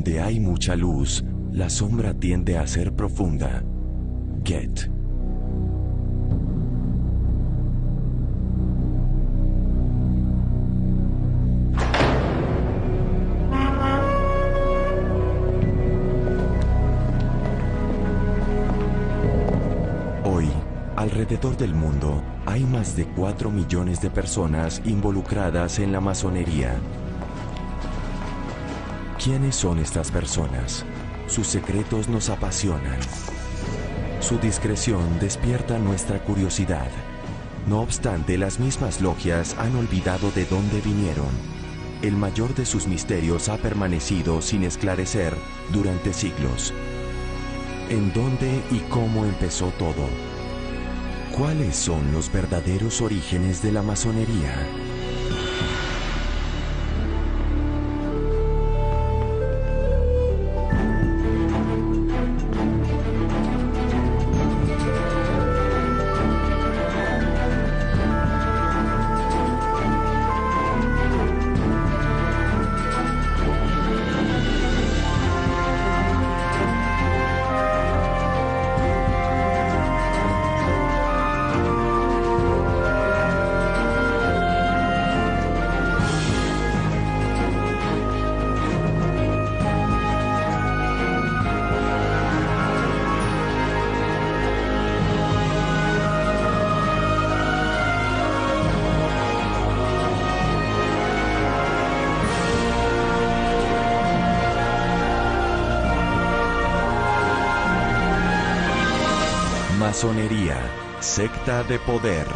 Donde hay mucha luz, la sombra tiende a ser profunda. Goethe. Hoy, alrededor del mundo, hay más de 4 millones de personas involucradas en la masonería. ¿Quiénes son estas personas? Sus secretos nos apasionan. Su discreción despierta nuestra curiosidad. No obstante, las mismas logias han olvidado de dónde vinieron. El mayor de sus misterios ha permanecido sin esclarecer durante siglos. ¿En dónde y cómo empezó todo? ¿Cuáles son los verdaderos orígenes de la masonería? Masonería, secta de poder.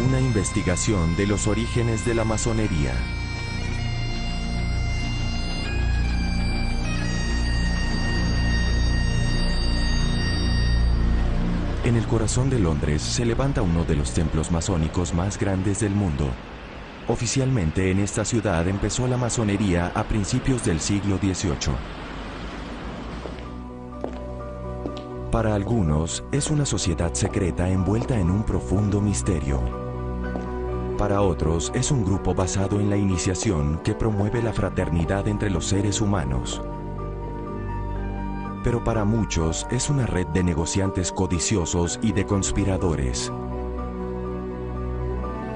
Una investigación de los orígenes de la masonería. En el corazón de Londres se levanta uno de los templos masónicos más grandes del mundo. Oficialmente en esta ciudad empezó la masonería a principios del siglo XVIII. Para algunos, es una sociedad secreta envuelta en un profundo misterio. Para otros, es un grupo basado en la iniciación que promueve la fraternidad entre los seres humanos. Pero para muchos, es una red de negociantes codiciosos y de conspiradores.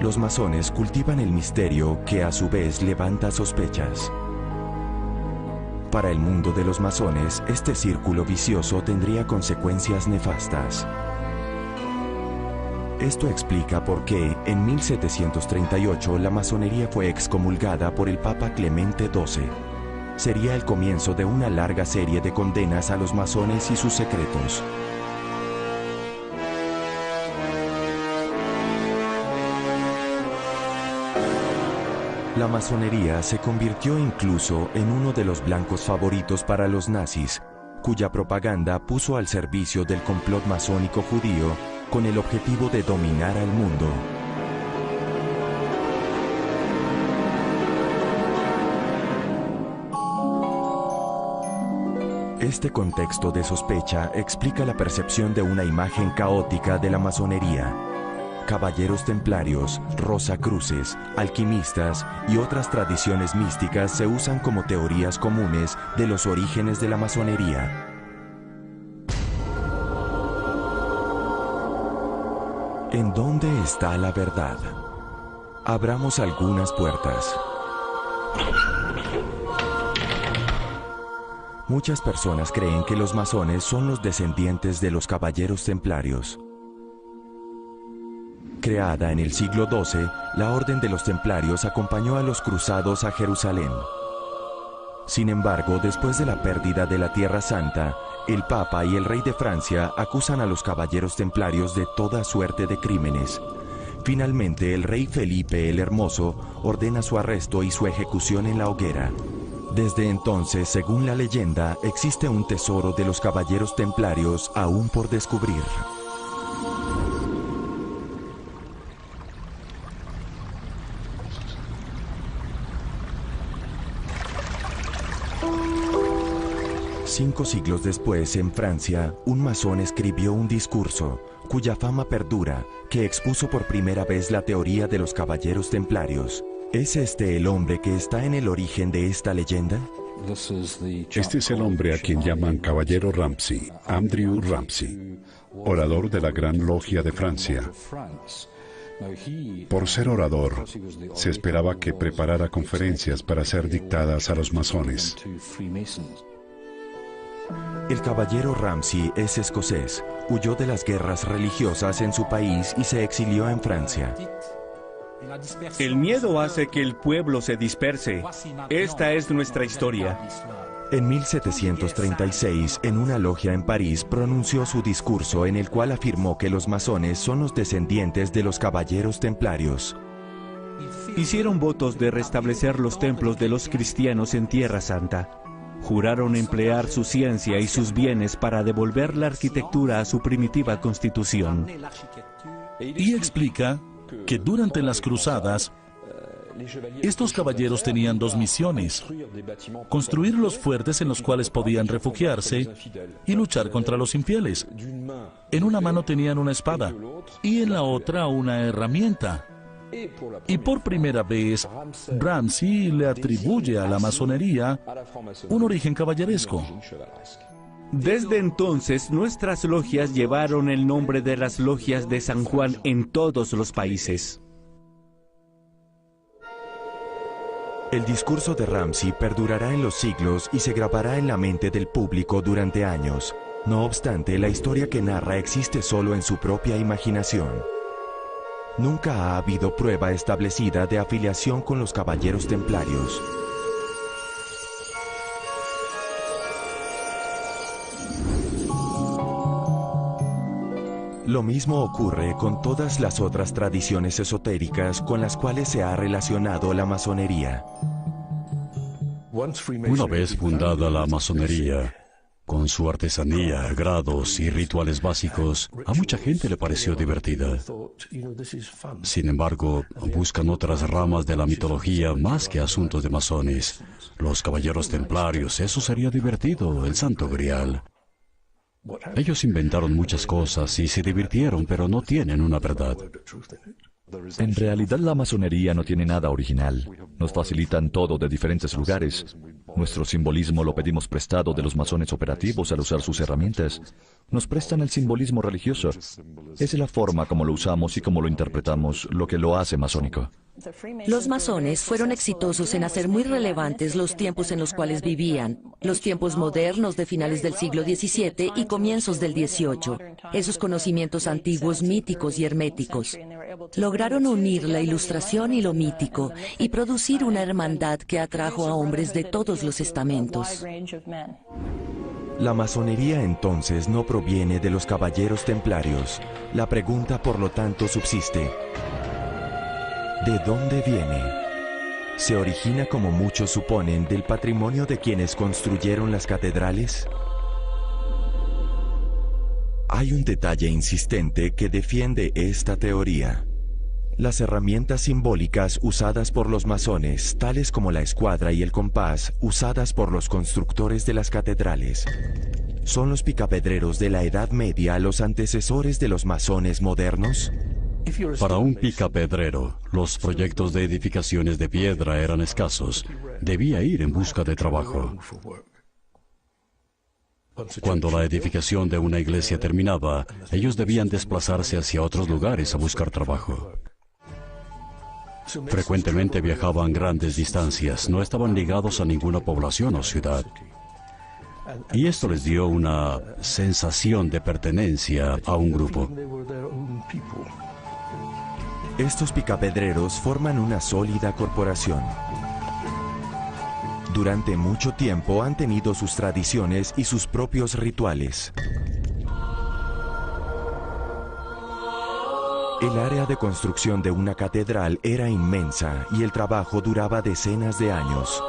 Los masones cultivan el misterio que a su vez levanta sospechas. Para el mundo de los masones, este círculo vicioso tendría consecuencias nefastas. Esto explica por qué, en 1738, la masonería fue excomulgada por el Papa Clemente XII. Sería el comienzo de una larga serie de condenas a los masones y sus secretos. La masonería se convirtió incluso en uno de los blancos favoritos para los nazis, cuya propaganda puso al servicio del complot masónico judío con el objetivo de dominar al mundo. Este contexto de sospecha explica la percepción de una imagen caótica de la masonería. Caballeros templarios, rosacruces, alquimistas y otras tradiciones místicas se usan como teorías comunes de los orígenes de la masonería. ¿En dónde está la verdad? Abramos algunas puertas. Muchas personas creen que los masones son los descendientes de los caballeros templarios. Creada en el siglo XII, la Orden de los Templarios acompañó a los cruzados a Jerusalén. Sin embargo, después de la pérdida de la Tierra Santa, el Papa y el Rey de Francia acusan a los caballeros templarios de toda suerte de crímenes. Finalmente, el Rey Felipe el Hermoso ordena su arresto y su ejecución en la hoguera. Desde entonces, según la leyenda, existe un tesoro de los caballeros templarios aún por descubrir. Cinco siglos después, en Francia, un masón escribió un discurso, cuya fama perdura, que expuso por primera vez la teoría de los caballeros templarios. ¿Es este el hombre que está en el origen de esta leyenda? Este es el hombre a quien llaman Caballero Ramsay, Andrew Ramsay, orador de la Gran Logia de Francia. Por ser orador, se esperaba que preparara conferencias para ser dictadas a los masones. El caballero Ramsay es escocés, huyó de las guerras religiosas en su país y se exilió en Francia. El miedo hace que el pueblo se disperse. Esta es nuestra historia. En 1736, en una logia en París, pronunció su discurso en el cual afirmó que los masones son los descendientes de los caballeros templarios. Hicieron votos de restablecer los templos de los cristianos en Tierra Santa. Juraron emplear su ciencia y sus bienes para devolver la arquitectura a su primitiva constitución. Y explica que durante las cruzadas, estos caballeros tenían dos misiones: construir los fuertes en los cuales podían refugiarse y luchar contra los infieles. En una mano tenían una espada y en la otra una herramienta. Y por primera vez, Ramsay le atribuye a la masonería un origen caballeresco. Desde entonces, nuestras logias llevaron el nombre de las logias de San Juan en todos los países. El discurso de Ramsay perdurará en los siglos y se grabará en la mente del público durante años. No obstante, la historia que narra existe solo en su propia imaginación. Nunca ha habido prueba establecida de afiliación con los caballeros templarios. Lo mismo ocurre con todas las otras tradiciones esotéricas con las cuales se ha relacionado la masonería. Una vez fundada la masonería, con su artesanía, grados y rituales básicos, a mucha gente le pareció divertida. Sin embargo, buscan otras ramas de la mitología más que asuntos de masones. Los caballeros templarios, eso sería divertido, el Santo Grial. Ellos inventaron muchas cosas y se divirtieron, pero no tienen una verdad. En realidad la masonería no tiene nada original. Nos facilitan todo de diferentes lugares. Nuestro simbolismo lo pedimos prestado de los masones operativos al usar sus herramientas. Nos prestan el simbolismo religioso. Es la forma como lo usamos y como lo interpretamos lo que lo hace masónico. Los masones fueron exitosos en hacer muy relevantes los tiempos en los cuales vivían, los tiempos modernos de finales del siglo XVII y comienzos del XVIII, esos conocimientos antiguos, míticos y herméticos. Lograron unir la ilustración y lo mítico y producir una hermandad que atrajo a hombres de todos los estamentos. La masonería entonces no proviene de los caballeros templarios. La pregunta, por lo tanto, subsiste. ¿De dónde viene? ¿Se origina, como muchos suponen, del patrimonio de quienes construyeron las catedrales? Hay un detalle insistente que defiende esta teoría. Las herramientas simbólicas usadas por los masones, tales como la escuadra y el compás, usadas por los constructores de las catedrales, ¿son los picapedreros de la Edad Media los antecesores de los masones modernos? Para un picapedrero, los proyectos de edificaciones de piedra eran escasos. Debía ir en busca de trabajo. Cuando la edificación de una iglesia terminaba, ellos debían desplazarse hacia otros lugares a buscar trabajo. Frecuentemente viajaban grandes distancias, no estaban ligados a ninguna población o ciudad. Y esto les dio una sensación de pertenencia a un grupo. Estos picapedreros forman una sólida corporación. Durante mucho tiempo han tenido sus tradiciones y sus propios rituales. El área de construcción de una catedral era inmensa y el trabajo duraba decenas de años.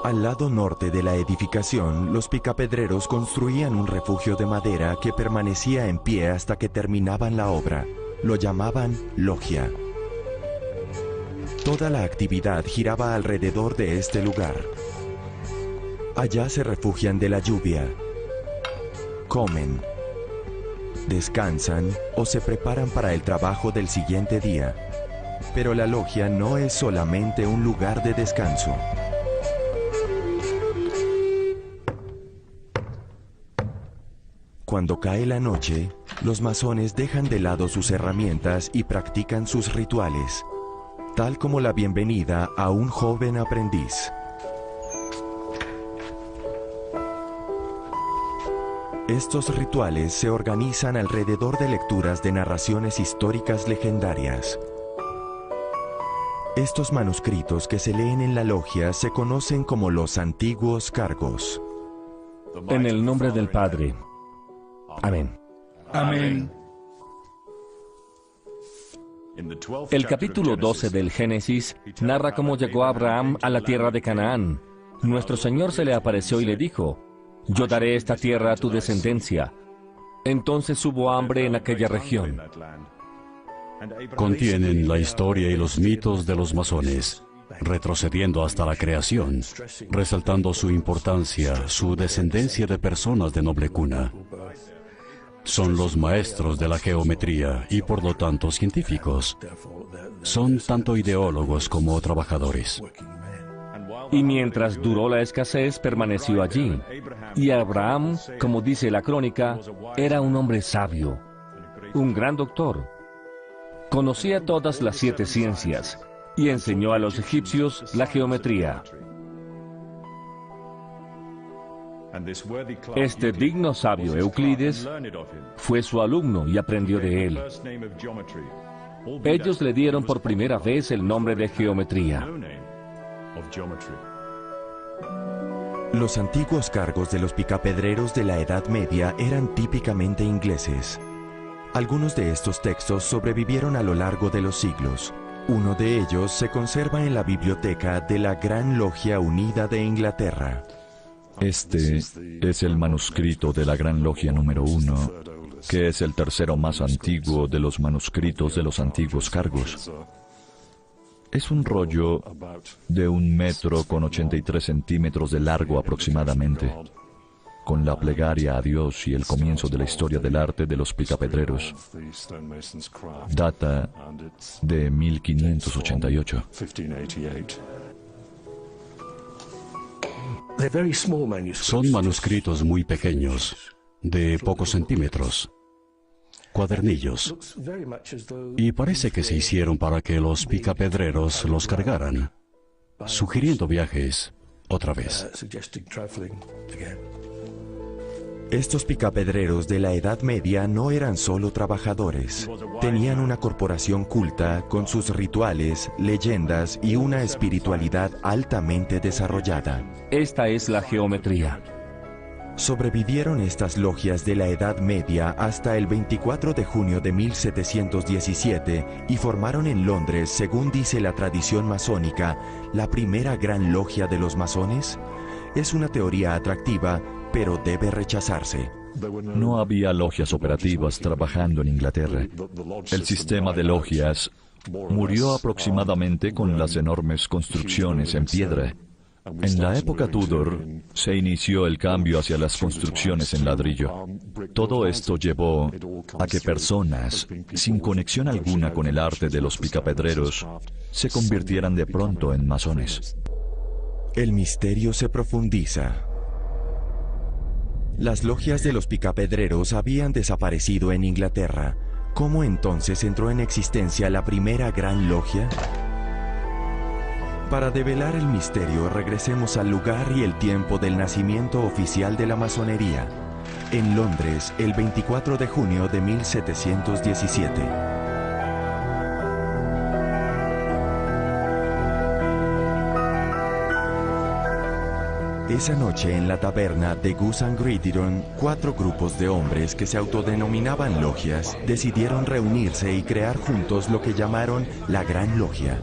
Al lado norte de la edificación, los picapedreros construían un refugio de madera que permanecía en pie hasta que terminaban la obra. Lo llamaban logia. Toda la actividad giraba alrededor de este lugar. Allá se refugian de la lluvia, comen, descansan o se preparan para el trabajo del siguiente día. Pero la logia no es solamente un lugar de descanso. Cuando cae la noche, los masones dejan de lado sus herramientas y practican sus rituales, tal como la bienvenida a un joven aprendiz. Estos rituales se organizan alrededor de lecturas de narraciones históricas legendarias. Estos manuscritos que se leen en la logia se conocen como los antiguos cargos. En el nombre del Padre. Amén. Amén. El capítulo 12 del Génesis narra cómo llegó Abraham a la tierra de Canaán. Nuestro Señor se le apareció y le dijo: yo daré esta tierra a tu descendencia. Entonces hubo hambre en aquella región. Contienen la historia y los mitos de los masones, retrocediendo hasta la creación, resaltando su importancia, su descendencia de personas de noble cuna. Son los maestros de la geometría y por lo tanto científicos. Son tanto ideólogos como trabajadores. Y mientras duró la escasez, permaneció allí. Y Abraham, como dice la crónica, era un hombre sabio, un gran doctor. Conocía todas las 7 ciencias y enseñó a los egipcios la geometría. Este digno sabio Euclides fue su alumno y aprendió de él. Ellos le dieron por primera vez el nombre de geometría. Los antiguos cargos de los picapedreros de la Edad Media eran típicamente ingleses. Algunos de estos textos sobrevivieron a lo largo de los siglos. Uno de ellos se conserva en la biblioteca de la Gran Logia Unida de Inglaterra. Este es el manuscrito de la Gran Logia número 1, que es el tercero más antiguo de los manuscritos de los antiguos cargos. Es un rollo de 1 metro con 83 centímetros de largo aproximadamente, con la plegaria a Dios y el comienzo de la historia del arte de los picapedreros. Data de 1588. Son manuscritos muy pequeños, de pocos centímetros, cuadernillos, y parece que se hicieron para que los picapedreros los cargaran, sugiriendo viajes otra vez. Estos picapedreros de la Edad Media no eran solo trabajadores. Tenían una corporación culta con sus rituales, leyendas y una espiritualidad altamente desarrollada. Esta es la geometría. Sobrevivieron estas logias de la Edad Media hasta el 24 de junio de 1717 y formaron en Londres, según dice la tradición masónica, la primera gran logia de los masones. Es una teoría atractiva, pero debe rechazarse. No había logias operativas trabajando en Inglaterra. El sistema de logias murió aproximadamente con las enormes construcciones en piedra. En la época Tudor se inició el cambio hacia las construcciones en ladrillo. Todo esto llevó a que personas sin conexión alguna con el arte de los picapedreros se convirtieran de pronto en masones. El misterio se profundiza. Las logias de los picapedreros habían desaparecido en Inglaterra. ¿Cómo entonces entró en existencia la primera gran logia? Para develar el misterio, regresemos al lugar y el tiempo del nacimiento oficial de la masonería. En Londres, el 24 de junio de 1717. Esa noche en la taberna de Goose and Gridiron, 4 grupos de hombres que se autodenominaban logias decidieron reunirse y crear juntos lo que llamaron la Gran Logia.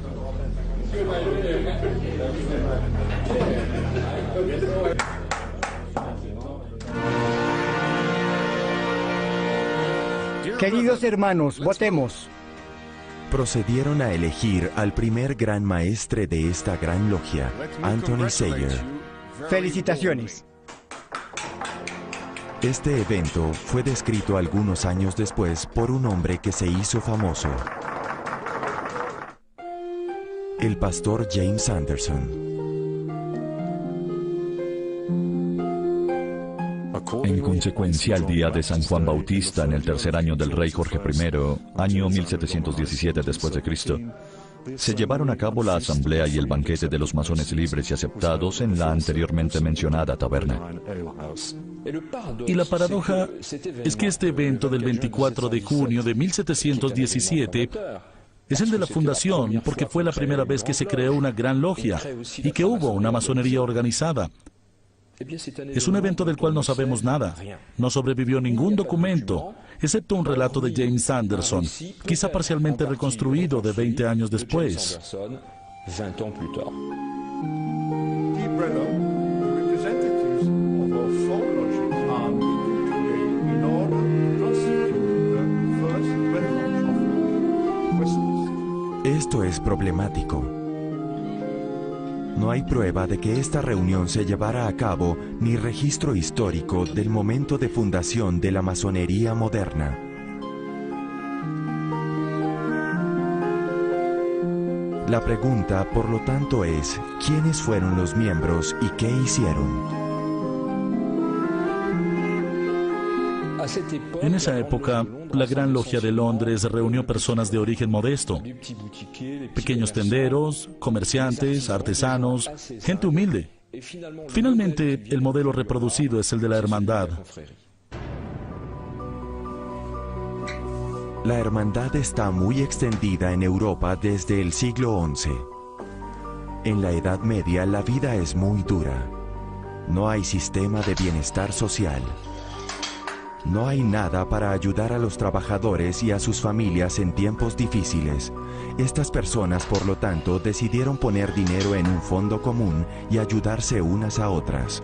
Queridos hermanos, votemos. Procedieron a elegir al primer gran maestre de esta gran logia, Anthony Sayer. Felicitaciones. Este evento fue descrito algunos años después por un hombre que se hizo famoso, el pastor James Anderson. En consecuencia, al día de San Juan Bautista, en el tercer año del rey Jorge I, año 1717 después de Cristo, se llevaron a cabo la asamblea y el banquete de los masones libres y aceptados en la anteriormente mencionada taberna. Y la paradoja es que este evento del 24 de junio de 1717 es el de la fundación, porque fue la primera vez que se creó una gran logia y que hubo una masonería organizada. Es un evento del cual no sabemos nada. No sobrevivió ningún documento, excepto un relato de James Anderson, quizá parcialmente reconstruido de 20 años después. Esto es problemático. No hay prueba de que esta reunión se llevara a cabo ni registro histórico del momento de fundación de la masonería moderna. La pregunta, por lo tanto, es ¿quiénes fueron los miembros y qué hicieron? En esa época, la Gran Logia de Londres reunió personas de origen modesto, pequeños tenderos, comerciantes, artesanos, gente humilde. Finalmente, el modelo reproducido es el de la hermandad. La hermandad está muy extendida en Europa desde el siglo XI. En la Edad Media la vida es muy dura. No hay sistema de bienestar social. No hay nada para ayudar a los trabajadores y a sus familias en tiempos difíciles. Estas personas, por lo tanto, decidieron poner dinero en un fondo común y ayudarse unas a otras.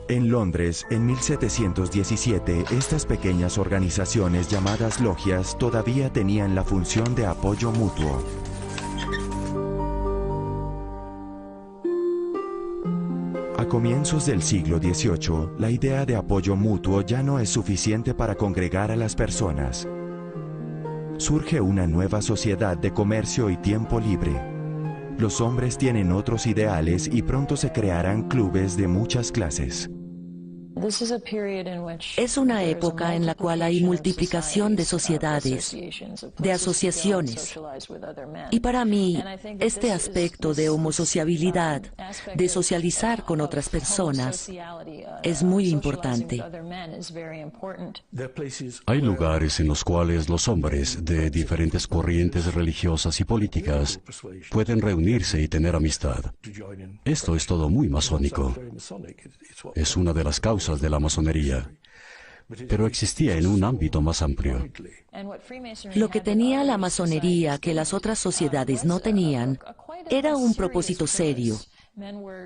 En Londres, en 1717, estas pequeñas organizaciones llamadas logias todavía tenían la función de apoyo mutuo. A comienzos del siglo XVIII, la idea de apoyo mutuo ya no es suficiente para congregar a las personas. Surge una nueva sociedad de comercio y tiempo libre. Los hombres tienen otros ideales y pronto se crearán clubes de muchas clases. Es una época en la cual hay multiplicación de sociedades, de asociaciones. Y para mí, este aspecto de homosociabilidad, de socializar con otras personas, es muy importante. Hay lugares en los cuales los hombres de diferentes corrientes religiosas y políticas pueden reunirse y tener amistad. Esto es todo muy masónico. Es una de las causas de la masonería, pero existía en un ámbito más amplio. Lo que tenía la masonería que las otras sociedades no tenían era un propósito serio.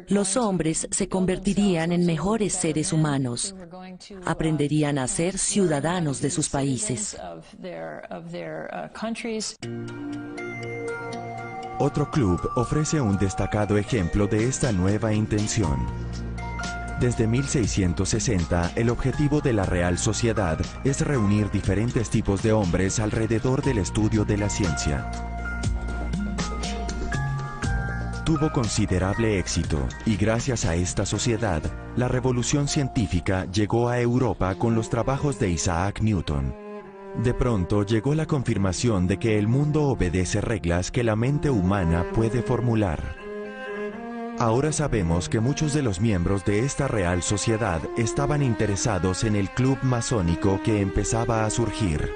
Los hombres se convertirían en mejores seres humanos, aprenderían a ser ciudadanos de sus países. Otro club ofrece un destacado ejemplo de esta nueva intención. Desde 1660, el objetivo de la Real Sociedad es reunir diferentes tipos de hombres alrededor del estudio de la ciencia. Tuvo considerable éxito y gracias a esta sociedad, la revolución científica llegó a Europa con los trabajos de Isaac Newton. De pronto llegó la confirmación de que el mundo obedece reglas que la mente humana puede formular. Ahora sabemos que muchos de los miembros de esta Real Sociedad estaban interesados en el club masónico que empezaba a surgir.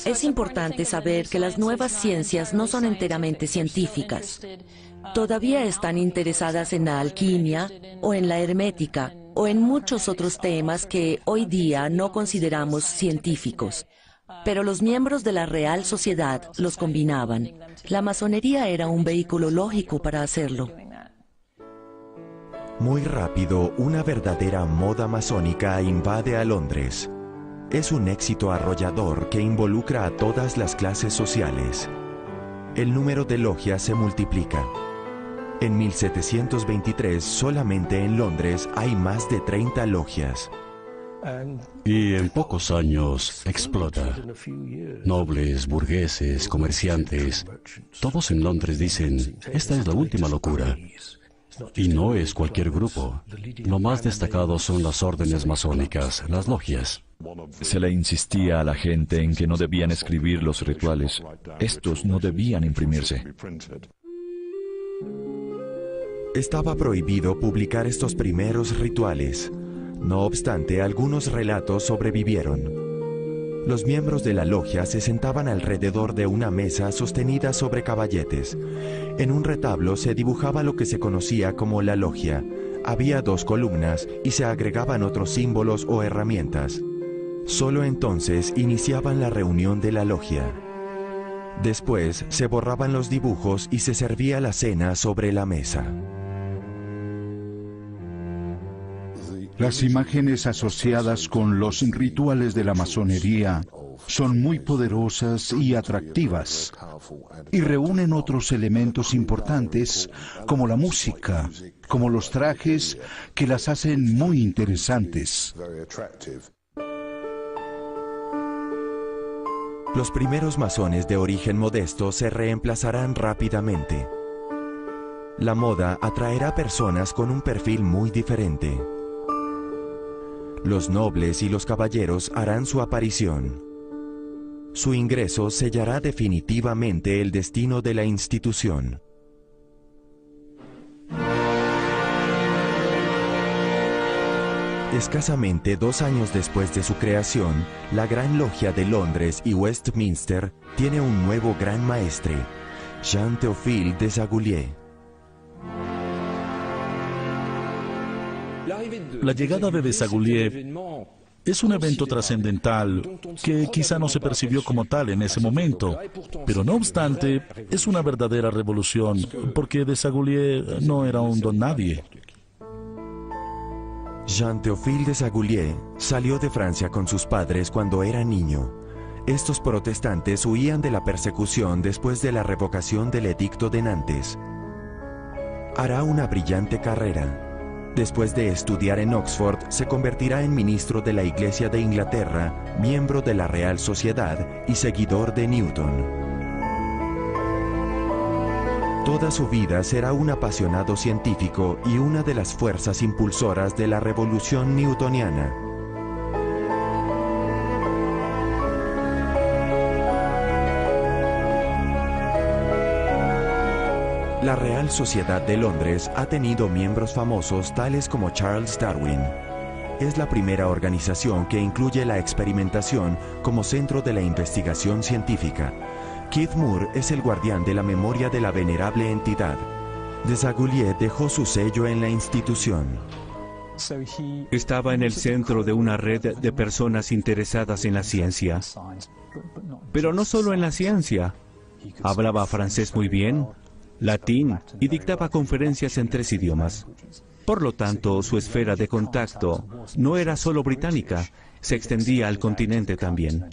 Es importante saber que las nuevas ciencias no son enteramente científicas. Todavía están interesadas en la alquimia o en la hermética o en muchos otros temas que hoy día no consideramos científicos. Pero los miembros de la Real Sociedad los combinaban. La masonería era un vehículo lógico para hacerlo. Muy rápido, una verdadera moda masónica invade a Londres. Es un éxito arrollador que involucra a todas las clases sociales. El número de logias se multiplica. En 1723, solamente en Londres hay más de 30 logias. Y en pocos años explota. Nobles, burgueses, comerciantes, todos en Londres dicen, esta es la última locura. Y no es cualquier grupo. Lo más destacado son las órdenes masónicas, las logias. Se le insistía a la gente en que no debían escribir los rituales. Estos no debían imprimirse. Estaba prohibido publicar estos primeros rituales. No obstante, algunos relatos sobrevivieron. Los miembros de la logia se sentaban alrededor de una mesa sostenida sobre caballetes. En un retablo se dibujaba lo que se conocía como la logia. Había 2 columnas y se agregaban otros símbolos o herramientas. Solo entonces iniciaban la reunión de la logia. Después se borraban los dibujos y se servía la cena sobre la mesa. Las imágenes asociadas con los rituales de la masonería son muy poderosas y atractivas, y reúnen otros elementos importantes como la música, como los trajes, que las hacen muy interesantes. Los primeros masones de origen modesto se reemplazarán rápidamente. La moda atraerá personas con un perfil muy diferente. Los nobles y los caballeros harán su aparición. Su ingreso sellará definitivamente el destino de la institución. Escasamente 2 años después de su creación, la Gran Logia de Londres y Westminster tiene un nuevo gran maestre, Jean-Théophile Desaguliers. La llegada de Desaguliers es un evento trascendental que quizá no se percibió como tal en ese momento, pero no obstante es una verdadera revolución, porque Desaguliers no era un don nadie. Jean-Théophile Desaguliers salió de Francia con sus padres cuando era niño. Estos protestantes huían de la persecución después de la revocación del Edicto de Nantes. Hará una brillante carrera. Después de estudiar en Oxford, se convertirá en ministro de la Iglesia de Inglaterra, miembro de la Real Sociedad y seguidor de Newton. Toda su vida será un apasionado científico y una de las fuerzas impulsoras de la revolución newtoniana. La Real Sociedad de Londres ha tenido miembros famosos tales como Charles Darwin. Es la primera organización que incluye la experimentación como centro de la investigación científica. Keith Moore es el guardián de la memoria de la venerable entidad. Desaguliers dejó su sello en la institución. Estaba en el centro de una red de personas interesadas en la ciencia. Pero no solo en la ciencia. Hablaba francés muy bien, latín y dictaba conferencias en 3 idiomas. Por lo tanto, su esfera de contacto no era solo británica, se extendía al continente también.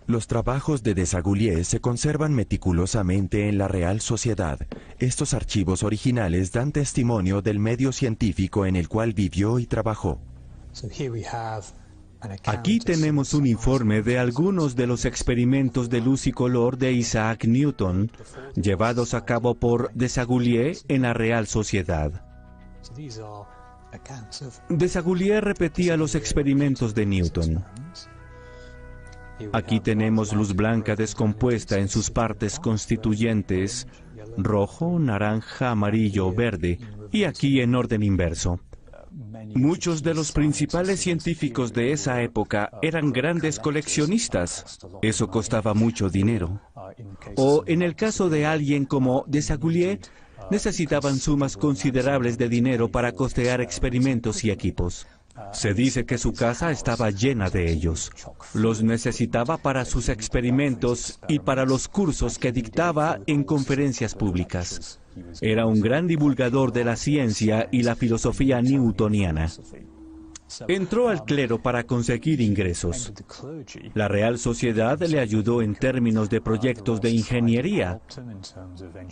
Los trabajos de Desaguliers se conservan meticulosamente en la Real Sociedad. Estos archivos originales dan testimonio del medio científico en el cual vivió y trabajó. Aquí tenemos un informe de algunos de los experimentos de luz y color de Isaac Newton, llevados a cabo por Desaguliers en la Real Sociedad. Desaguliers repetía los experimentos de Newton. Aquí tenemos luz blanca descompuesta en sus partes constituyentes, rojo, naranja, amarillo, verde, y aquí en orden inverso. Muchos de los principales científicos de esa época eran grandes coleccionistas. Eso costaba mucho dinero. O en el caso de alguien como Desaguliers, necesitaban sumas considerables de dinero para costear experimentos y equipos. Se dice que su casa estaba llena de ellos. Los necesitaba para sus experimentos y para los cursos que dictaba en conferencias públicas. Era un gran divulgador de la ciencia y la filosofía newtoniana. Entró al clero para conseguir ingresos. La Real Sociedad le ayudó en términos de proyectos de ingeniería,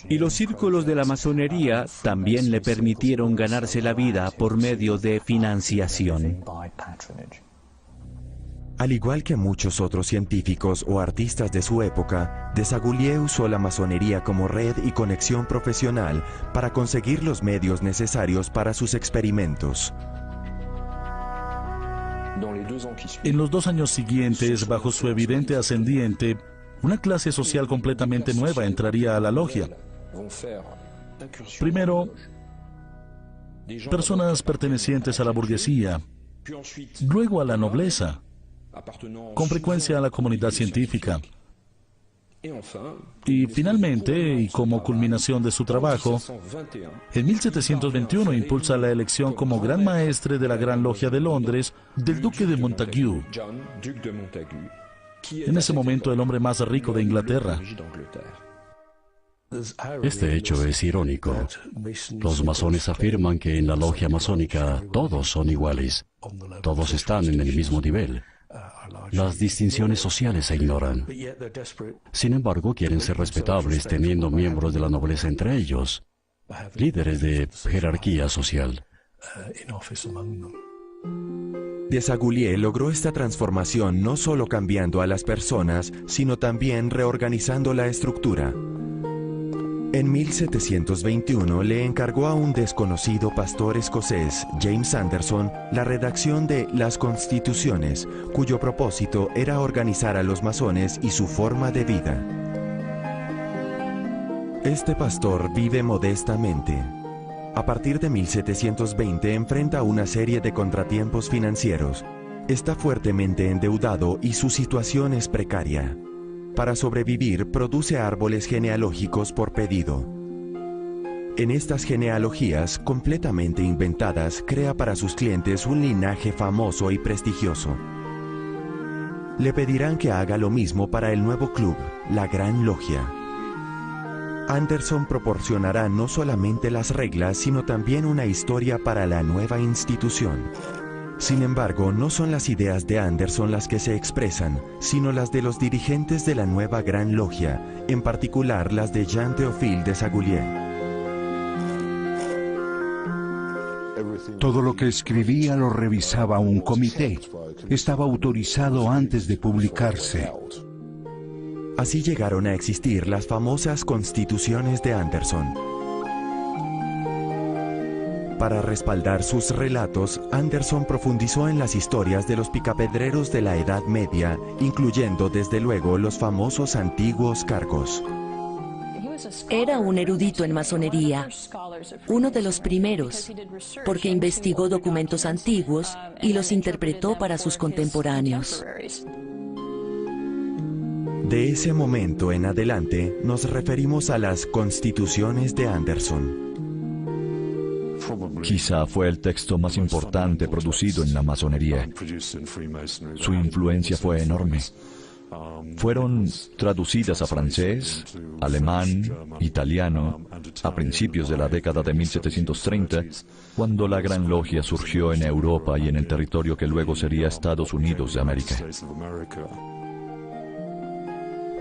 y los círculos de la masonería también le permitieron ganarse la vida por medio de financiación. Al igual que muchos otros científicos o artistas de su época, Desaguliers usó la masonería como red y conexión profesional para conseguir los medios necesarios para sus experimentos. En los 2 años siguientes, bajo su evidente ascendiente, una clase social completamente nueva entraría a la logia. Primero, personas pertenecientes a la burguesía, luego a la nobleza, con frecuencia a la comunidad científica. Y finalmente, y como culminación de su trabajo, en 1721 impulsa la elección como Gran Maestre de la Gran Logia de Londres del Duque de Montagu, en ese momento el hombre más rico de Inglaterra. Este hecho es irónico. Los masones afirman que en la logia masónica todos son iguales, todos están en el mismo nivel. Las distinciones sociales se ignoran. Sin embargo, quieren ser respetables teniendo miembros de la nobleza entre ellos, líderes de jerarquía social. Desaguliers logró esta transformación no solo cambiando a las personas, sino también reorganizando la estructura. En 1721 le encargó a un desconocido pastor escocés, James Anderson, la redacción de Las Constituciones, cuyo propósito era organizar a los masones y su forma de vida. Este pastor vive modestamente. A partir de 1720 enfrenta una serie de contratiempos financieros. Está fuertemente endeudado y su situación es precaria. Para sobrevivir, produce árboles genealógicos por pedido. En estas genealogías, completamente inventadas, crea para sus clientes un linaje famoso y prestigioso. Le pedirán que haga lo mismo para el nuevo club, la Gran Logia. Anderson proporcionará no solamente las reglas, sino también una historia para la nueva institución. Sin embargo, no son las ideas de Anderson las que se expresan, sino las de los dirigentes de la nueva Gran Logia, en particular las de Jean-Théophile Desaguliers. Todo lo que escribía lo revisaba un comité. Estaba autorizado antes de publicarse. Así llegaron a existir las famosas Constituciones de Anderson. Para respaldar sus relatos, Anderson profundizó en las historias de los picapedreros de la Edad Media, incluyendo desde luego los famosos antiguos cargos. Era un erudito en masonería, uno de los primeros, porque investigó documentos antiguos y los interpretó para sus contemporáneos. De ese momento en adelante, nos referimos a las Constituciones de Anderson. Quizá fue el texto más importante producido en la masonería. Su influencia fue enorme. Fueron traducidas a francés, alemán, italiano, a principios de la década de 1730, cuando la Gran Logia surgió en Europa y en el territorio que luego sería Estados Unidos de América.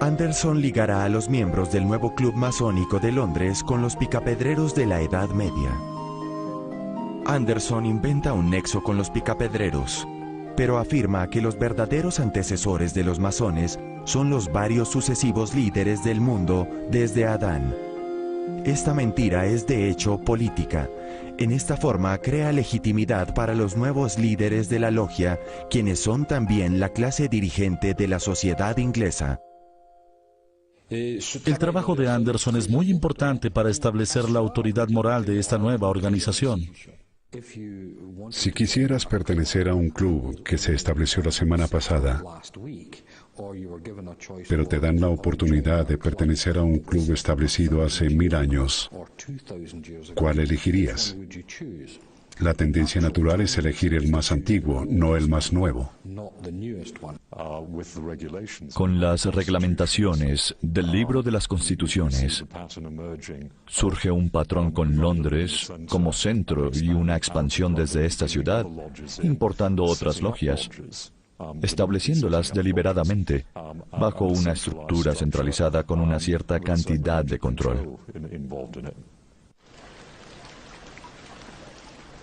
Anderson ligará a los miembros del nuevo club masónico de Londres con los picapedreros de la Edad Media. Anderson inventa un nexo con los picapedreros, pero afirma que los verdaderos antecesores de los masones son los varios sucesivos líderes del mundo desde Adán. Esta mentira es de hecho política. En esta forma crea legitimidad para los nuevos líderes de la logia, quienes son también la clase dirigente de la sociedad inglesa. El trabajo de Anderson es muy importante para establecer la autoridad moral de esta nueva organización. Si quisieras pertenecer a un club que se estableció la semana pasada, pero te dan la oportunidad de pertenecer a un club establecido hace 1000 años, ¿cuál elegirías? La tendencia natural es elegir el más antiguo, no el más nuevo. Con las reglamentaciones del libro de las constituciones, surge un patrón con Londres como centro y una expansión desde esta ciudad, importando otras logias, estableciéndolas deliberadamente bajo una estructura centralizada con una cierta cantidad de control.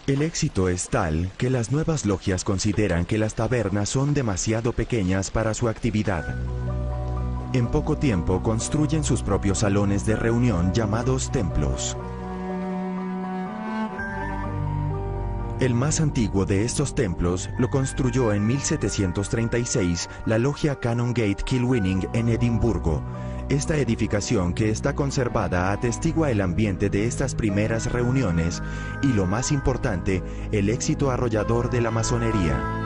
El éxito es tal que las nuevas logias consideran que las tabernas son demasiado pequeñas para su actividad. En poco tiempo construyen sus propios salones de reunión llamados templos. El más antiguo de estos templos lo construyó en 1736 la logia Canongate Kilwinning en Edimburgo. Esta edificación, que está conservada, atestigua el ambiente de estas primeras reuniones y, lo más importante, el éxito arrollador de la masonería.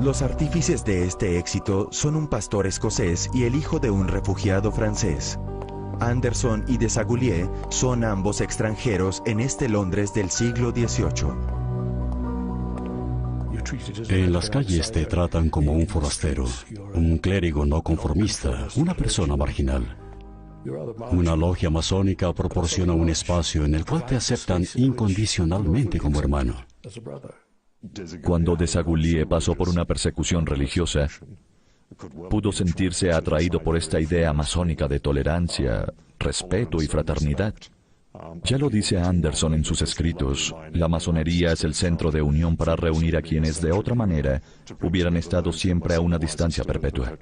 Los artífices de este éxito son un pastor escocés y el hijo de un refugiado francés. Anderson y Desaguliers son ambos extranjeros en este Londres del siglo XVIII. En las calles te tratan como un forastero, un clérigo no conformista, una persona marginal. Una logia masónica proporciona un espacio en el cual te aceptan incondicionalmente como hermano. Cuando Desaguliers pasó por una persecución religiosa, pudo sentirse atraído por esta idea masónica de tolerancia, respeto y fraternidad. Ya lo dice Anderson en sus escritos, la masonería es el centro de unión para reunir a quienes de otra manera hubieran estado siempre a una distancia perpetua.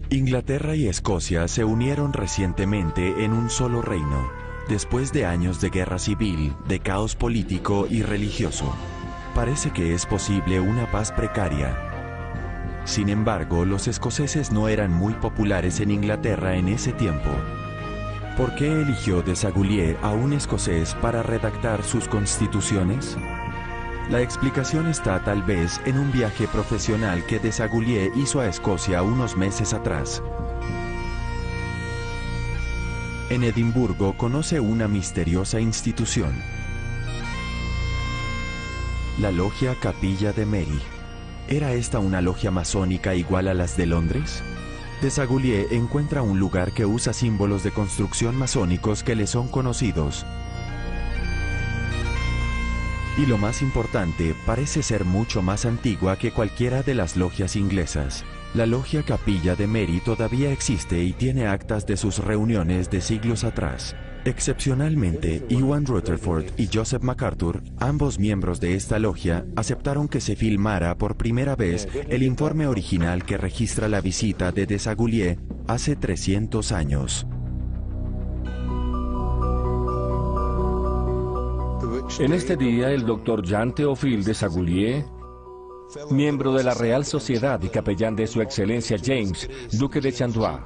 Inglaterra y Escocia se unieron recientemente en un solo reino, después de años de guerra civil, de caos político y religioso. Parece que es posible una paz precaria. Sin embargo, los escoceses no eran muy populares en Inglaterra en ese tiempo. ¿Por qué eligió Desaguliers a un escocés para redactar sus constituciones? La explicación está tal vez en un viaje profesional que Desaguliers hizo a Escocia unos meses atrás. En Edimburgo conoce una misteriosa institución, la logia Capilla de Mary. ¿Era esta una logia masónica igual a las de Londres? Desaguliers encuentra un lugar que usa símbolos de construcción masónicos que le son conocidos. Y lo más importante, parece ser mucho más antigua que cualquiera de las logias inglesas. La logia Capilla de Mary todavía existe y tiene actas de sus reuniones de siglos atrás. Excepcionalmente, Ewan Rutherford y Joseph MacArthur, ambos miembros de esta logia, aceptaron que se filmara por primera vez el informe original que registra la visita de Desaguliers hace 300 años. En este día, el Dr. Jean-Théophile Desaguliers, miembro de la Real Sociedad y capellán de Su Excelencia James, Duque de Chandois,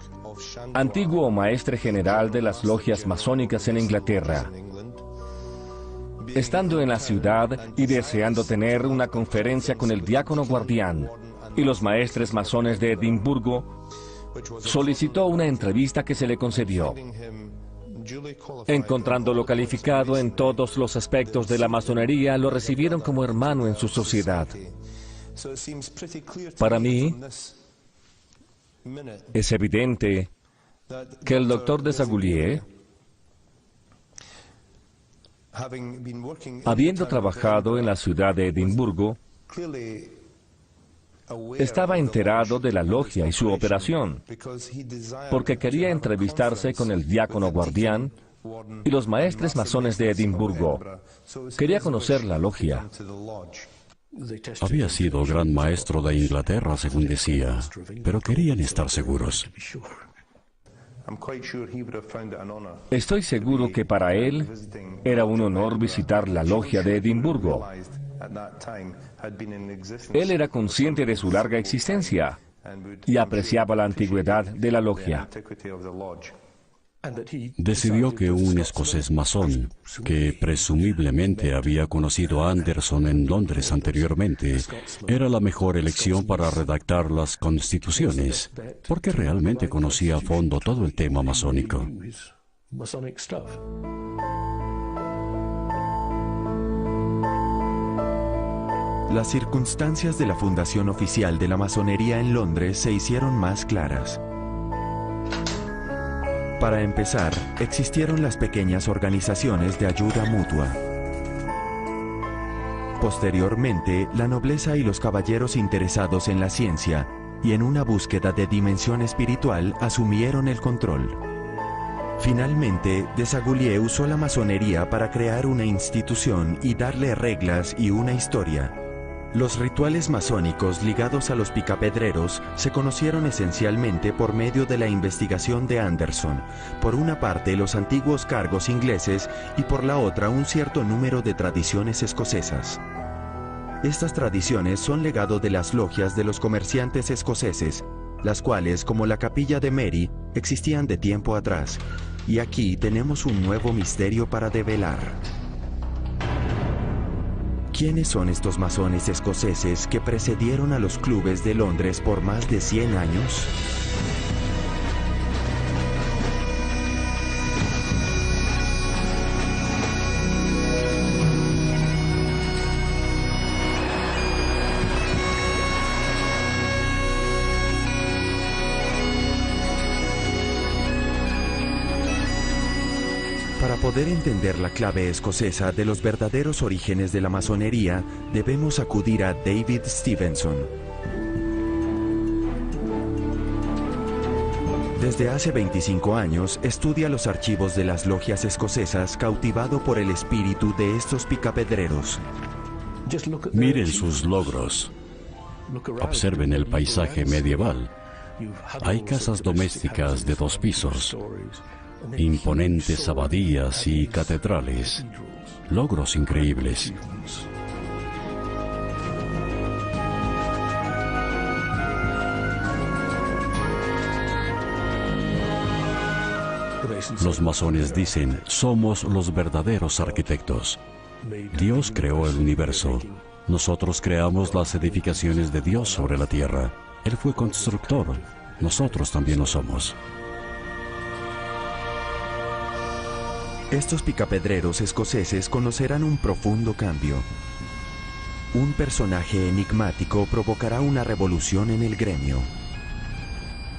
antiguo maestre general de las logias masónicas en Inglaterra, estando en la ciudad y deseando tener una conferencia con el diácono guardián y los maestres masones de Edimburgo, solicitó una entrevista que se le concedió. Encontrándolo calificado en todos los aspectos de la masonería, lo recibieron como hermano en su sociedad. Para mí, es evidente que el Dr. Desaguliers, habiendo trabajado en la ciudad de Edimburgo, estaba enterado de la logia y su operación, porque quería entrevistarse con el diácono guardián y los maestres masones de Edimburgo. Quería conocer la logia. Había sido gran maestro de Inglaterra, según decía, pero querían estar seguros. Estoy seguro que para él era un honor visitar la logia de Edimburgo. Él era consciente de su larga existencia y apreciaba la antigüedad de la logia. Decidió que un escocés masón, que presumiblemente había conocido a Anderson en Londres anteriormente, era la mejor elección para redactar las constituciones, porque realmente conocía a fondo todo el tema masónico. Las circunstancias de la fundación oficial de la masonería en Londres se hicieron más claras. Para empezar, existieron las pequeñas organizaciones de ayuda mutua. Posteriormente, la nobleza y los caballeros interesados en la ciencia y en una búsqueda de dimensión espiritual asumieron el control. Finalmente, Desaguliers usó la masonería para crear una institución y darle reglas y una historia. Los rituales masónicos ligados a los picapedreros se conocieron esencialmente por medio de la investigación de Anderson, por una parte los antiguos cargos ingleses y por la otra un cierto número de tradiciones escocesas. Estas tradiciones son legado de las logias de los comerciantes escoceses, las cuales, como la capilla de Mary, existían de tiempo atrás. Y aquí tenemos un nuevo misterio para develar. ¿Quiénes son estos masones escoceses que precedieron a los clubes de Londres por más de 100 años? Para poder entender la clave escocesa de los verdaderos orígenes de la masonería, debemos acudir a David Stevenson. Desde hace 25 años estudia los archivos de las logias escocesas, cautivado por el espíritu de estos picapedreros. Miren sus logros. Observen el paisaje medieval. Hay casas domésticas de 2 pisos. Imponentes abadías y catedrales. Logros increíbles. Los masones dicen, somos los verdaderos arquitectos. Dios creó el universo. Nosotros creamos las edificaciones de Dios sobre la tierra. Él fue constructor. Nosotros también lo somos. Estos picapedreros escoceses conocerán un profundo cambio. Un personaje enigmático provocará una revolución en el gremio.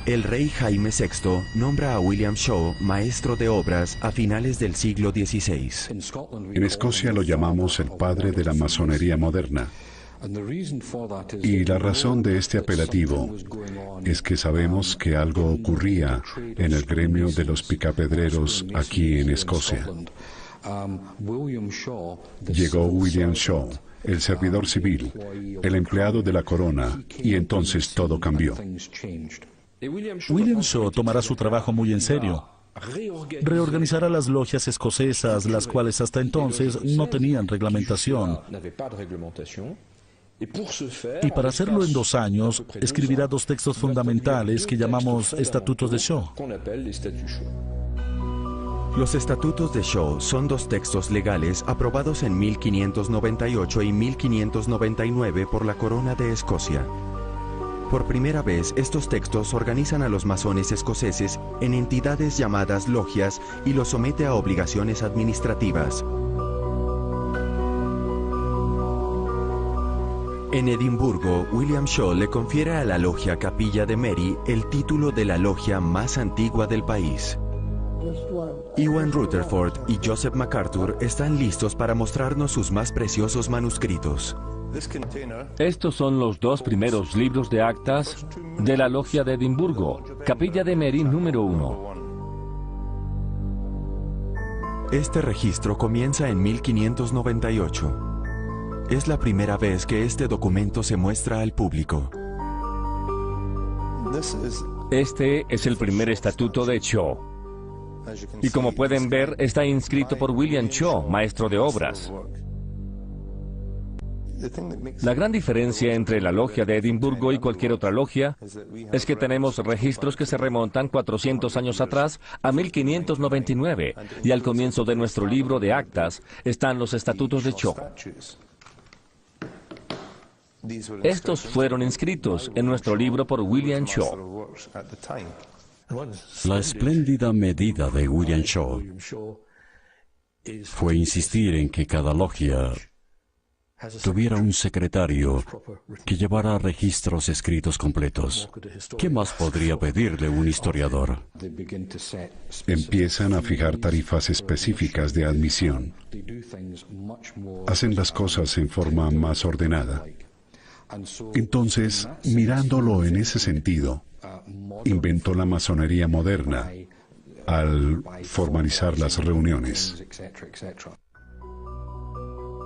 El rey Jaime VI nombra a William Shaw maestro de obras a finales del siglo XVI. En Escocia lo llamamos el padre de la masonería moderna. Y la razón de este apelativo es que sabemos que algo ocurría en el gremio de los picapedreros aquí en Escocia. Llegó William Shaw, el servidor civil, el empleado de la corona, y entonces todo cambió. William Shaw tomará su trabajo muy en serio. Reorganizará las logias escocesas, las cuales hasta entonces no tenían reglamentación. Y para hacerlo en 2 años, escribirá 2 textos fundamentales que llamamos Estatutos de Shaw. Los Estatutos de Shaw son 2 textos legales aprobados en 1598 y 1599 por la Corona de Escocia. Por primera vez, estos textos organizan a los masones escoceses en entidades llamadas logias y los somete a obligaciones administrativas. En Edimburgo, William Shaw le confiere a la logia Capilla de Mary el título de la logia más antigua del país. Ewan Rutherford y Joseph MacArthur están listos para mostrarnos sus más preciosos manuscritos. Estos son los 2 primeros libros de actas de la logia de Edimburgo, Capilla de Mary número 1. Este registro comienza en 1598. Es la primera vez que este documento se muestra al público. Este es el primer estatuto de Cho. Y como pueden ver, está inscrito por William Cho, maestro de obras. La gran diferencia entre la logia de Edimburgo y cualquier otra logia es que tenemos registros que se remontan 400 años atrás a 1599, y al comienzo de nuestro libro de actas están los estatutos de Cho. Estos fueron inscritos en nuestro libro por William Cho. La espléndida medida de William Cho fue insistir en que cada logia tuviera un secretario que llevara registros escritos completos. ¿Qué más podría pedirle un historiador? Empiezan a fijar tarifas específicas de admisión. Hacen las cosas en forma más ordenada. Entonces, mirándolo en ese sentido, inventó la masonería moderna al formalizar las reuniones.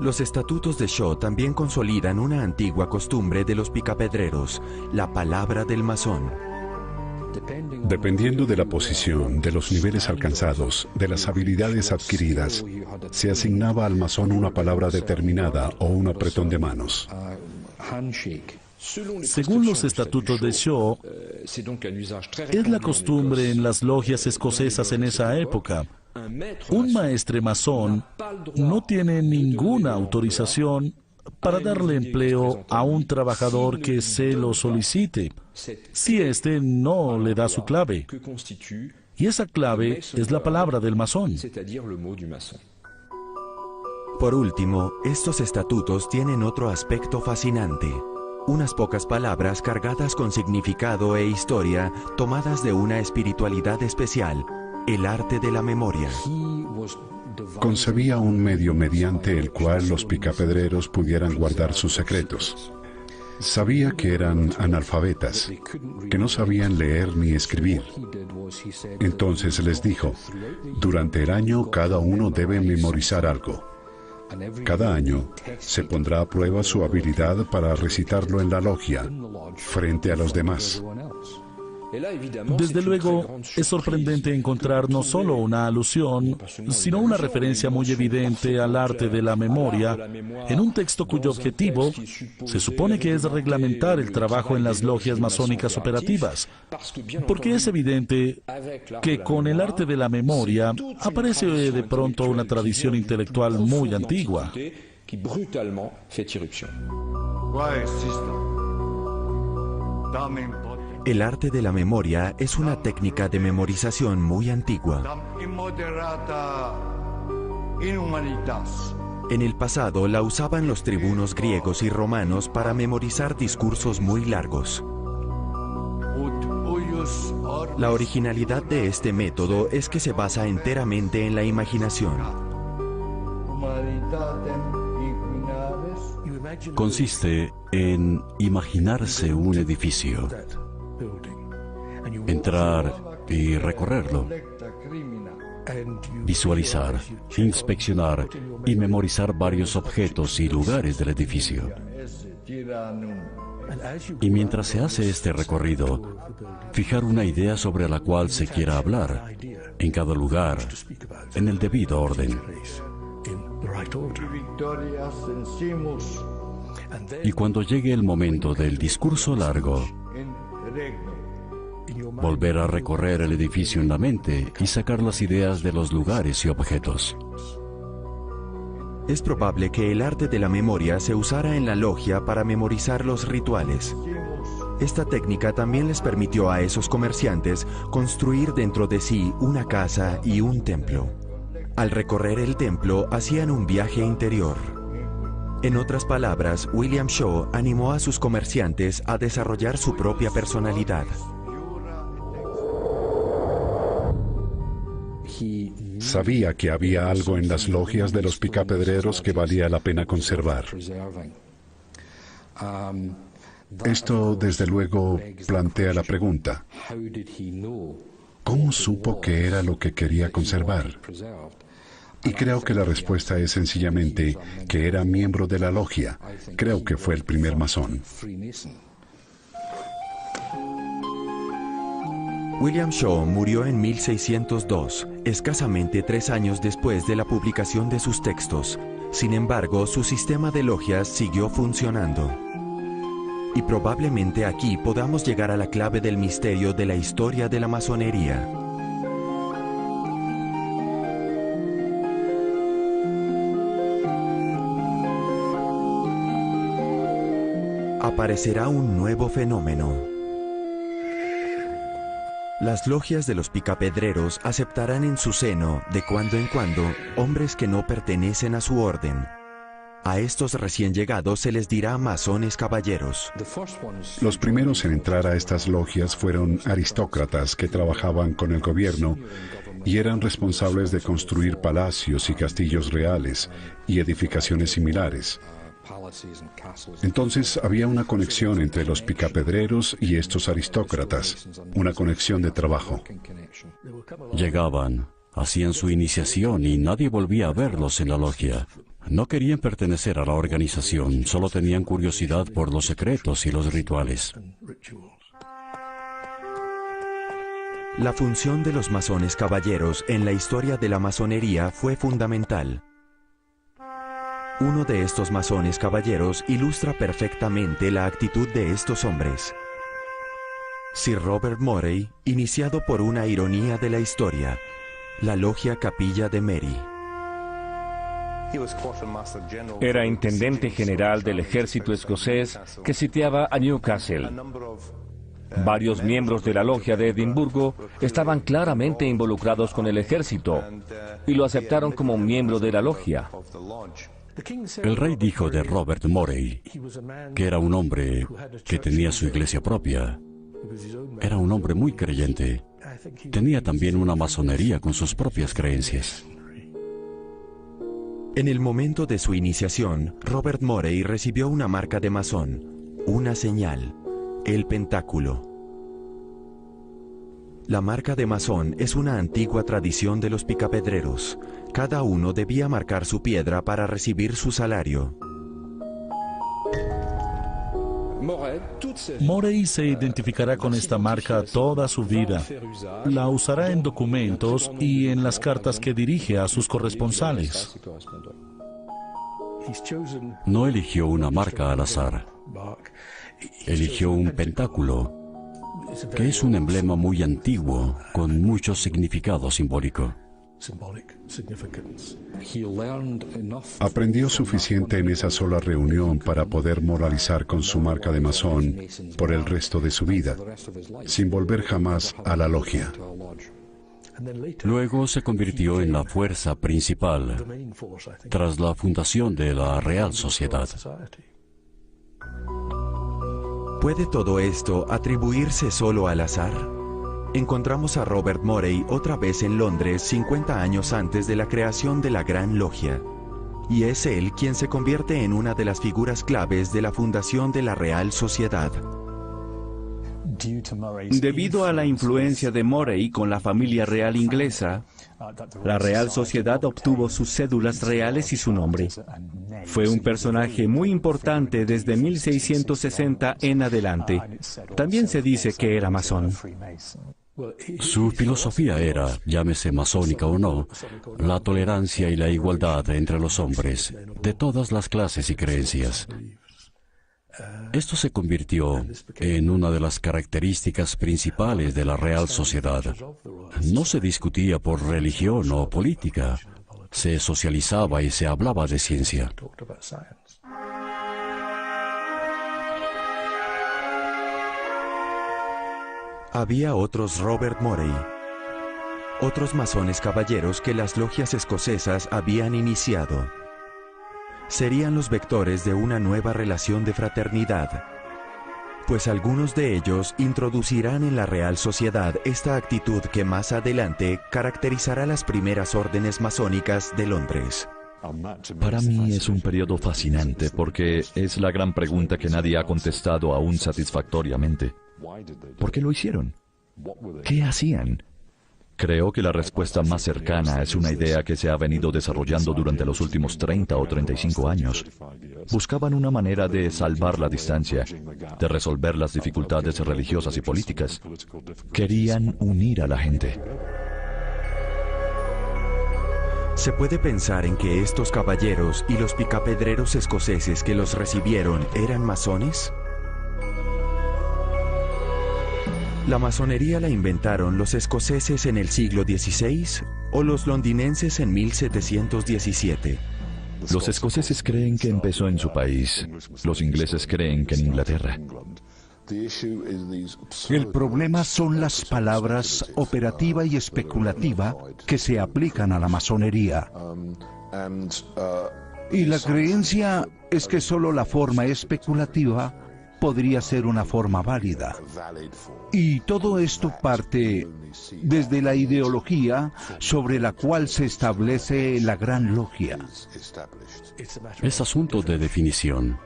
Los estatutos de Cho también consolidan una antigua costumbre de los picapedreros, la palabra del masón. Dependiendo de la posición, de los niveles alcanzados, de las habilidades adquiridas, se asignaba al masón una palabra determinada o un apretón de manos. Según los estatutos de Cho, es la costumbre en las logias escocesas en esa época. Un maestre masón no tiene ninguna autorización para darle empleo a un trabajador que se lo solicite, si éste no le da su clave. Y esa clave es la palabra del masón. Por último, estos estatutos tienen otro aspecto fascinante. Unas pocas palabras cargadas con significado e historia tomadas de una espiritualidad especial, el arte de la memoria. Concebía un medio mediante el cual los picapedreros pudieran guardar sus secretos. Sabía que eran analfabetas, que no sabían leer ni escribir. Entonces les dijo, durante el año cada uno debe memorizar algo. Cada año se pondrá a prueba su habilidad para recitarlo en la logia, frente a los demás. Desde luego, es sorprendente encontrar no solo una alusión, sino una referencia muy evidente al arte de la memoria en un texto cuyo objetivo se supone que es reglamentar el trabajo en las logias masónicas operativas, porque es evidente que con el arte de la memoria aparece de pronto una tradición intelectual muy antigua. El arte de la memoria es una técnica de memorización muy antigua. En el pasado la usaban los tribunos griegos y romanos para memorizar discursos muy largos. La originalidad de este método es que se basa enteramente en la imaginación. Consiste en imaginarse un edificio, entrar y recorrerlo, visualizar, inspeccionar y memorizar varios objetos y lugares del edificio. Y mientras se hace este recorrido, fijar una idea sobre la cual se quiera hablar, en cada lugar, en el debido orden. Y cuando llegue el momento del discurso largo, volver a recorrer el edificio en la mente y sacar las ideas de los lugares y objetos. Es probable que el arte de la memoria se usara en la logia para memorizar los rituales. Esta técnica también les permitió a esos comerciantes construir dentro de sí una casa y un templo. Al recorrer el templo, hacían un viaje interior. En otras palabras, William Cho animó a sus comerciantes a desarrollar su propia personalidad. Sabía que había algo en las logias de los picapedreros que valía la pena conservar. Esto, desde luego, plantea la pregunta: ¿cómo supo que era lo que quería conservar? Y creo que la respuesta es sencillamente que era miembro de la logia. Creo que fue el primer masón. William Shaw murió en 1602, escasamente 3 años después de la publicación de sus textos. Sin embargo, su sistema de logias siguió funcionando. Y probablemente aquí podamos llegar a la clave del misterio de la historia de la masonería. Aparecerá un nuevo fenómeno. Las logias de los picapedreros aceptarán en su seno, de cuando en cuando, hombres que no pertenecen a su orden. A estos recién llegados se les dirá masones caballeros. Los primeros en entrar a estas logias fueron aristócratas que trabajaban con el gobierno y eran responsables de construir palacios y castillos reales y edificaciones similares. Entonces había una conexión entre los picapedreros y estos aristócratas, una conexión de trabajo. Llegaban, hacían su iniciación y nadie volvía a verlos en la logia. No querían pertenecer a la organización, solo tenían curiosidad por los secretos y los rituales. La función de los masones caballeros en la historia de la masonería fue fundamental. Uno de estos masones caballeros ilustra perfectamente la actitud de estos hombres. Sir Robert Morey, iniciado por una ironía de la historia, la logia Capilla de Mary. Era intendente general del ejército escocés que sitiaba a Newcastle. Varios miembros de la logia de Edimburgo estaban claramente involucrados con el ejército y lo aceptaron como miembro de la logia. El rey dijo de Robert Morey que era un hombre que tenía su iglesia propia. Era un hombre muy creyente. Tenía también una masonería con sus propias creencias. En el momento de su iniciación, Robert Morey recibió una marca de masón, una señal, el pentáculo. La marca de masón es una antigua tradición de los picapedreros. Cada uno debía marcar su piedra para recibir su salario. Morey se identificará con esta marca toda su vida. La usará en documentos y en las cartas que dirige a sus corresponsales. No eligió una marca al azar. Eligió un pentáculo, que es un emblema muy antiguo, con mucho significado simbólico. Aprendió suficiente en esa sola reunión para poder moralizar con su marca de masón por el resto de su vida, sin volver jamás a la logia. Luego se convirtió en la fuerza principal tras la fundación de la Real Sociedad. ¿Puede todo esto atribuirse solo al azar? Encontramos a Robert Morey otra vez en Londres 50 años antes de la creación de la Gran Logia. Y es él quien se convierte en una de las figuras claves de la fundación de la Real Sociedad. Debido a la influencia de Morey con la familia real inglesa, la Real Sociedad obtuvo sus cédulas reales y su nombre. Fue un personaje muy importante desde 1660 en adelante. También se dice que era masón. Su filosofía era, llámese masónica o no, la tolerancia y la igualdad entre los hombres, de todas las clases y creencias. Esto se convirtió en una de las características principales de la Real Sociedad. No se discutía por religión o política, se socializaba y se hablaba de ciencia. Había otros Robert Morey, otros masones caballeros que las logias escocesas habían iniciado. Serían los vectores de una nueva relación de fraternidad, pues algunos de ellos introducirán en la Real Sociedad esta actitud que más adelante caracterizará las primeras órdenes masónicas de Londres. Para mí es un periodo fascinante porque es la gran pregunta que nadie ha contestado aún satisfactoriamente. ¿Por qué lo hicieron? ¿Qué hacían? Creo que la respuesta más cercana es una idea que se ha venido desarrollando durante los últimos 30 o 35 años. Buscaban una manera de salvar la distancia, de resolver las dificultades religiosas y políticas. Querían unir a la gente. ¿Se puede pensar en que estos caballeros y los picapedreros escoceses que los recibieron eran masones? ¿La masonería la inventaron los escoceses en el siglo XVI o los londinenses en 1717? Los escoceses creen que empezó en su país. Los ingleses creen que en Inglaterra. El problema son las palabras operativa y especulativa que se aplican a la masonería. Y la creencia es que solo la forma especulativa podría ser una forma válida. Y todo esto parte desde la ideología sobre la cual se establece la Gran Logia. Es asunto de definición.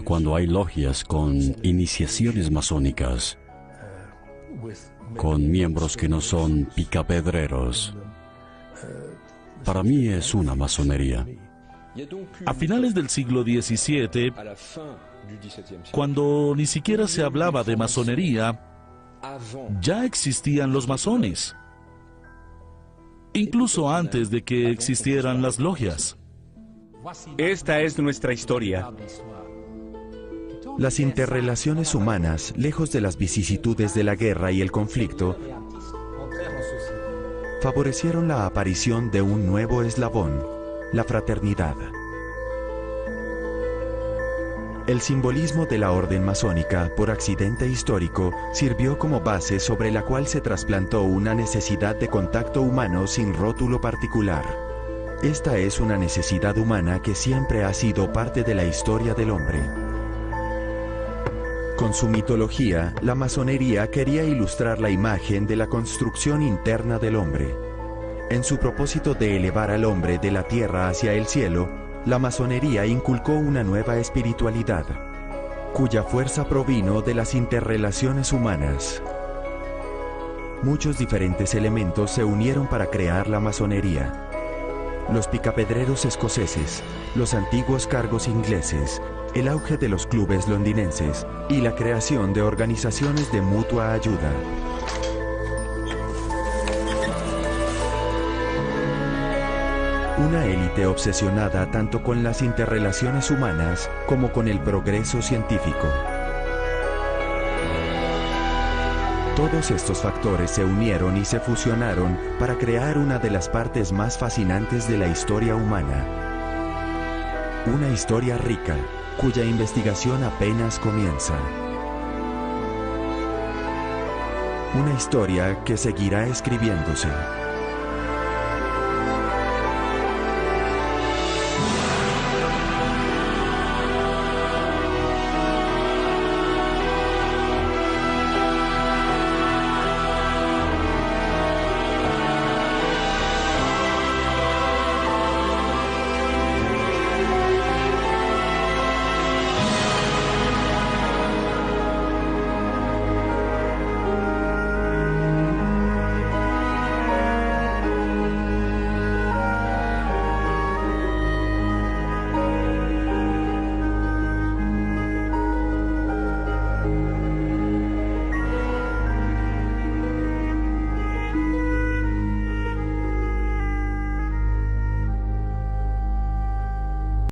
Cuando hay logias con iniciaciones masónicas, con miembros que no son picapedreros, para mí es una masonería. A finales del siglo XVII, cuando ni siquiera se hablaba de masonería, ya existían los masones, incluso antes de que existieran las logias. Esta es nuestra historia. Las interrelaciones humanas, lejos de las vicisitudes de la guerra y el conflicto, favorecieron la aparición de un nuevo eslabón, la fraternidad. El simbolismo de la orden masónica, por accidente histórico, sirvió como base sobre la cual se trasplantó una necesidad de contacto humano sin rótulo particular. Esta es una necesidad humana que siempre ha sido parte de la historia del hombre. Con su mitología, la masonería quería ilustrar la imagen de la construcción interna del hombre. En su propósito de elevar al hombre de la tierra hacia el cielo, la masonería inculcó una nueva espiritualidad, cuya fuerza provino de las interrelaciones humanas. Muchos diferentes elementos se unieron para crear la masonería. Los picapedreros escoceses, los antiguos cargos ingleses, el auge de los clubes londinenses y la creación de organizaciones de mutua ayuda. Una élite obsesionada tanto con las interrelaciones humanas como con el progreso científico. Todos estos factores se unieron y se fusionaron para crear una de las partes más fascinantes de la historia humana. Una historia rica, cuya investigación apenas comienza. Una historia que seguirá escribiéndose.